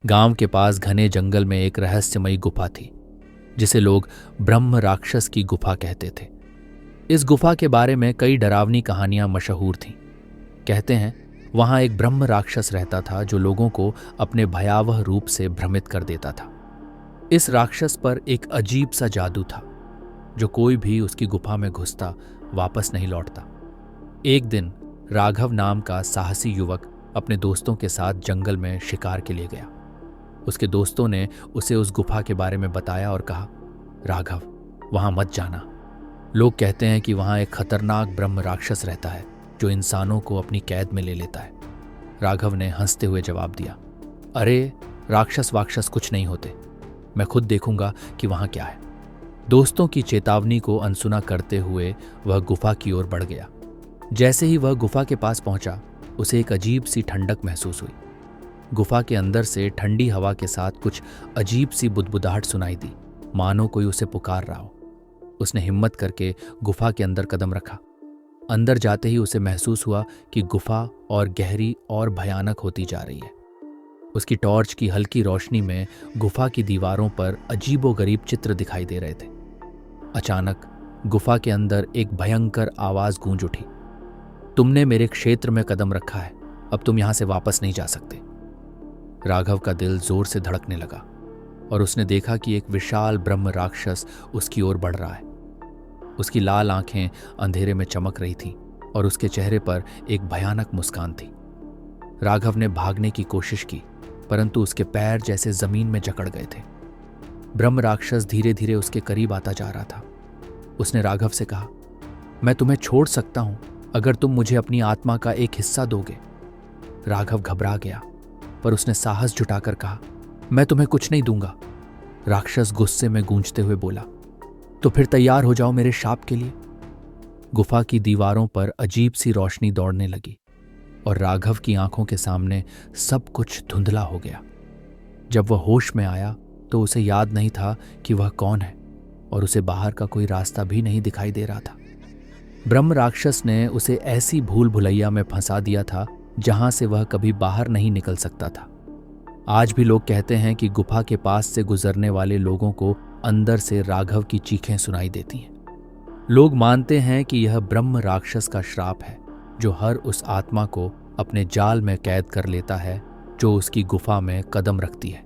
गांव के पास घने जंगल में एक रहस्यमयी गुफा थी जिसे लोग ब्रह्म राक्षस की गुफा कहते थे। इस गुफा के बारे में कई डरावनी कहानियां मशहूर थीं। कहते हैं वहां एक ब्रह्म राक्षस रहता था जो लोगों को अपने भयावह रूप से भ्रमित कर देता था। इस राक्षस पर एक अजीब सा जादू था जो कोई भी उसकी गुफा में घुसता वापस नहीं लौटता। एक दिन राघव नाम का साहसी युवक अपने दोस्तों के साथ जंगल में शिकार के लिए गया। उसके दोस्तों ने उसे उस गुफा के बारे में बताया और कहा, राघव, वहां मत जाना। लोग कहते हैं कि वहां एक खतरनाक ब्रह्म राक्षस रहता है जो इंसानों को अपनी कैद में ले लेता है। राघव ने हंसते हुए जवाब दिया, अरे राक्षस वाक्षस कुछ नहीं होते, मैं खुद देखूंगा कि वहां क्या है। दोस्तों की चेतावनी को अनसुना करते हुए वह गुफा की ओर बढ़ गया। जैसे ही वह गुफा के पास पहुंचा उसे एक अजीब सी ठंडक महसूस हुई। गुफा के अंदर से ठंडी हवा के साथ कुछ अजीब सी बुदबुदाहट सुनाई दी, मानो कोई उसे पुकार रहा हो। उसने हिम्मत करके गुफा के अंदर कदम रखा। अंदर जाते ही उसे महसूस हुआ कि गुफा और गहरी और भयानक होती जा रही है। उसकी टॉर्च की हल्की रोशनी में गुफा की दीवारों पर अजीबोगरीब चित्र दिखाई दे रहे थे। अचानक गुफा के अंदर एक भयंकर आवाज गूंज उठी, तुमने मेरे क्षेत्र में कदम रखा है, अब तुम यहां से वापस नहीं जा सकते। राघव का दिल जोर से धड़कने लगा और उसने देखा कि एक विशाल ब्रह्म राक्षस उसकी ओर बढ़ रहा है। उसकी लाल आंखें अंधेरे में चमक रही थीं और उसके चेहरे पर एक भयानक मुस्कान थी। राघव ने भागने की कोशिश की, परंतु उसके पैर जैसे जमीन में जकड़ गए थे। ब्रह्म राक्षस धीरे धीरे उसके करीब आता जा रहा था। उसने राघव से कहा, मैं तुम्हें छोड़ सकता हूं अगर तुम मुझे अपनी आत्मा का एक हिस्सा दोगे। राघव घबरा गया, पर उसने साहस जुटाकर कहा, मैं तुम्हें कुछ नहीं दूंगा। राक्षस गुस्से में गूंजते हुए बोला, तो फिर तैयार हो जाओ मेरे शाप के लिए। गुफा की दीवारों पर अजीब सी रोशनी दौड़ने लगी और राघव की आंखों के सामने सब कुछ धुंधला हो गया। जब वह होश में आया तो उसे याद नहीं था कि वह कौन है और उसे बाहर का कोई रास्ता भी नहीं दिखाई दे रहा था। ब्रह्म राक्षस ने उसे ऐसी भूल भुलैया में फंसा दिया था जहां से वह कभी बाहर नहीं निकल सकता था। आज भी लोग कहते हैं कि गुफा के पास से गुजरने वाले लोगों को अंदर से राघव की चीखें सुनाई देती हैं। लोग मानते हैं कि यह ब्रह्म राक्षस का श्राप है जो हर उस आत्मा को अपने जाल में कैद कर लेता है जो उसकी गुफा में कदम रखती है।